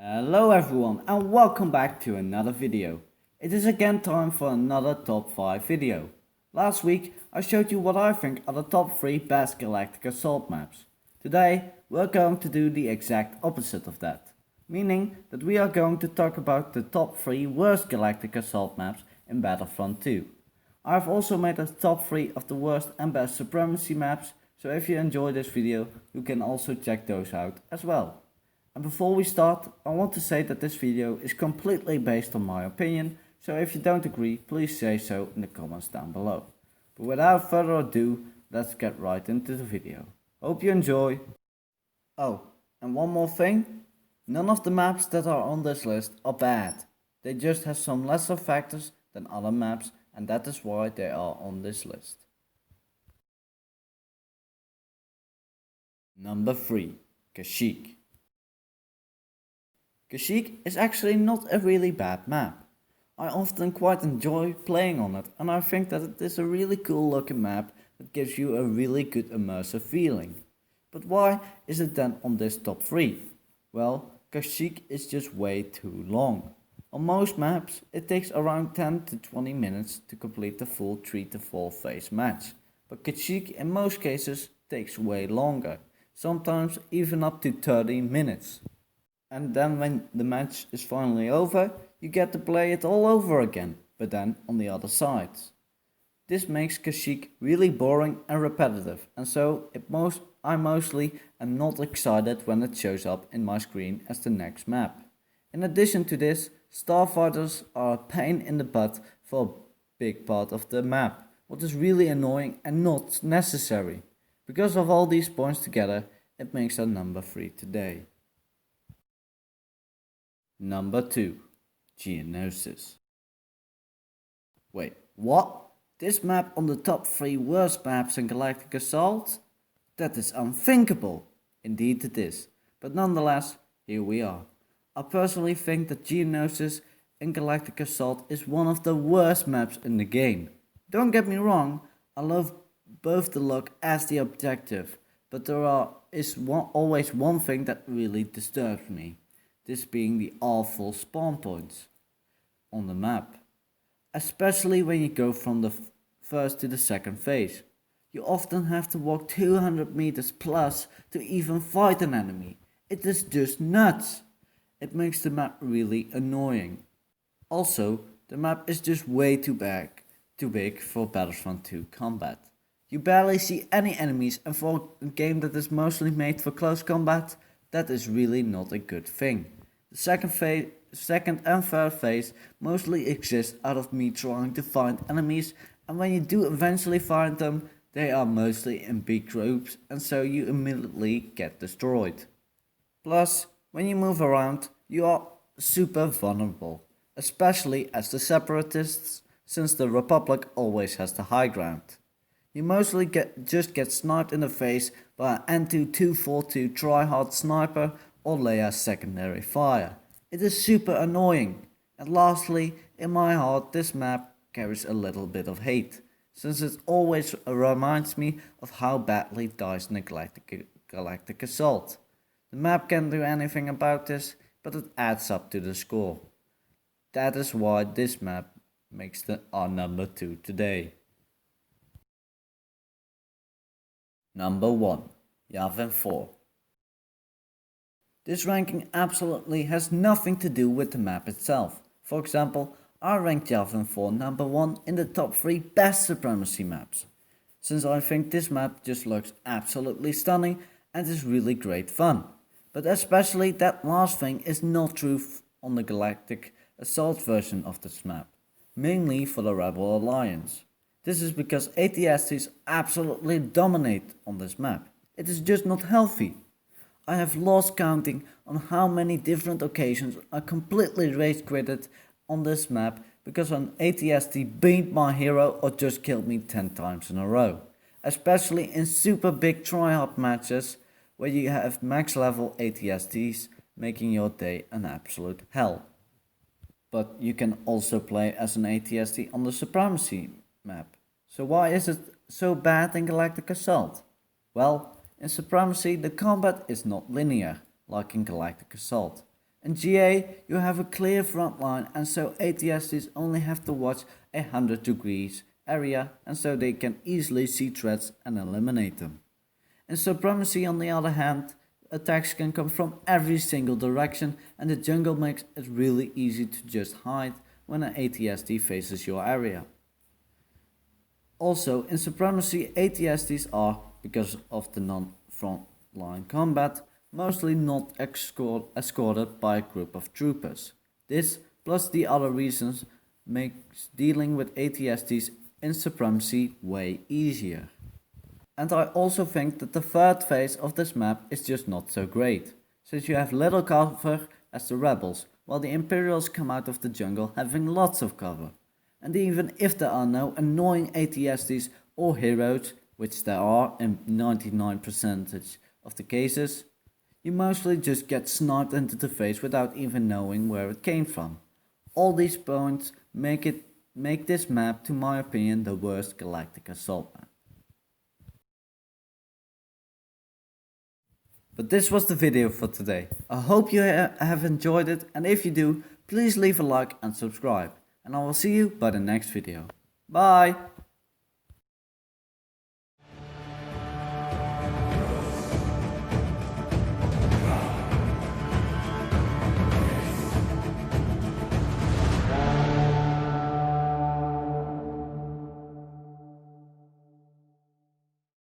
Hello everyone and welcome back to another video. It is again time for another top 5 video. Last week I showed you what I think are the top 3 best Galactic assault maps. Today we're going to do the exact opposite of that. Meaning that we are going to talk about the top 3 worst Galactic assault maps in Battlefront 2. I have also made a top 3 of the worst and best supremacy maps, so if you enjoy this video you can also check those out as well. And before we start, I want to say that this video is completely based on my opinion, so if you don't agree, please say so in the comments down below. But without further ado, let's get right into the video. Hope you enjoy. Oh, and one more thing. None of the maps that are on this list are bad. They just have some lesser factors than other maps, and that is why they are on this list. Number 3. Kashyyyk. Kashyyyk is actually not a really bad map. I often quite enjoy playing on it, and I think that it is a really cool looking map that gives you a really good immersive feeling. But why is it then on this top 3? Well, Kashyyyk is just way too long. On most maps it takes around 10 to 20 minutes to complete the full 3 to 4 phase match, but Kashyyyk in most cases takes way longer, sometimes even up to 30 minutes. And then when the match is finally over, you get to play it all over again, but then on the other side. This makes Kashyyyk really boring and repetitive, and so I mostly am not excited when it shows up in my screen as the next map. In addition to this, starfighters are a pain in the butt for a big part of the map, what is really annoying and not necessary. Because of all these points together, it makes our number 3 today. Number 2. Geonosis. Wait, what? This map on the top 3 worst maps in Galactic Assault? That is unthinkable. Indeed it is. But nonetheless, here we are. I personally think that Geonosis in Galactic Assault is one of the worst maps in the game. Don't get me wrong, I love both the look as the objective, but there is always one thing that really disturbs me. This being the awful spawn points on the map. Especially when you go from the first to the second phase. You often have to walk 200 meters plus to even fight an enemy. It is just nuts. It makes the map really annoying. Also, the map is just way too big for Battlefront 2 combat. You barely see any enemies, and for a game that is mostly made for close combat, that is really not a good thing. The second and third phase mostly exist out of me trying to find enemies, and when you do eventually find them, they are mostly in big groups, and so you immediately get destroyed. Plus, when you move around, you are super vulnerable, especially as the separatists, since the Republic always has the high ground. You mostly just get sniped in the face by an N2242 tryhard sniper or Leia's secondary fire. It is super annoying. And lastly, in my heart this map carries a little bit of hate, since it always reminds me of how badly dies in the Galactic Assault. The map can't do anything about this, but it adds up to the score. That is why this map makes our number 2 today. Number 1. Yavin IV. This ranking absolutely has nothing to do with the map itself. For example, I ranked Yavin IV number 1 in the top 3 best supremacy maps, since I think this map just looks absolutely stunning and is really great fun. But especially that last thing is not true on the Galactic Assault version of this map, mainly for the Rebel Alliance. This is because ATSTs absolutely dominate on this map. It is just not healthy. I have lost counting on how many different occasions I completely rage quitted on this map because an ATST beat my hero or just killed me 10 times in a row. Especially in super big tryhard matches where you have max level ATSTs making your day an absolute hell. But you can also play as an ATST on the supremacy map. So why is it so bad in Galactic Assault? Well, in Supremacy the combat is not linear, like in Galactic Assault. In GA you have a clear front line, and so ATSTs only have to watch 100 degrees area, and so they can easily see threats and eliminate them. In Supremacy on the other hand, attacks can come from every single direction, and the jungle makes it really easy to just hide when an ATST faces your area. Also, in Supremacy, ATSTs are, because of the non-frontline combat, mostly not escorted by a group of troopers. This, plus the other reasons, makes dealing with ATSTs in Supremacy way easier. And I also think that the third phase of this map is just not so great, since you have little cover as the rebels, while the Imperials come out of the jungle having lots of cover. And even if there are no annoying ATSTs or heroes, which there are in 99% of the cases, you mostly just get sniped into the face without even knowing where it came from. All these points make this map, to my opinion, the worst Galactic assault map. But this was the video for today. I hope you have enjoyed it, and if you do, please leave a like and subscribe. And I will see you by the next video. Bye!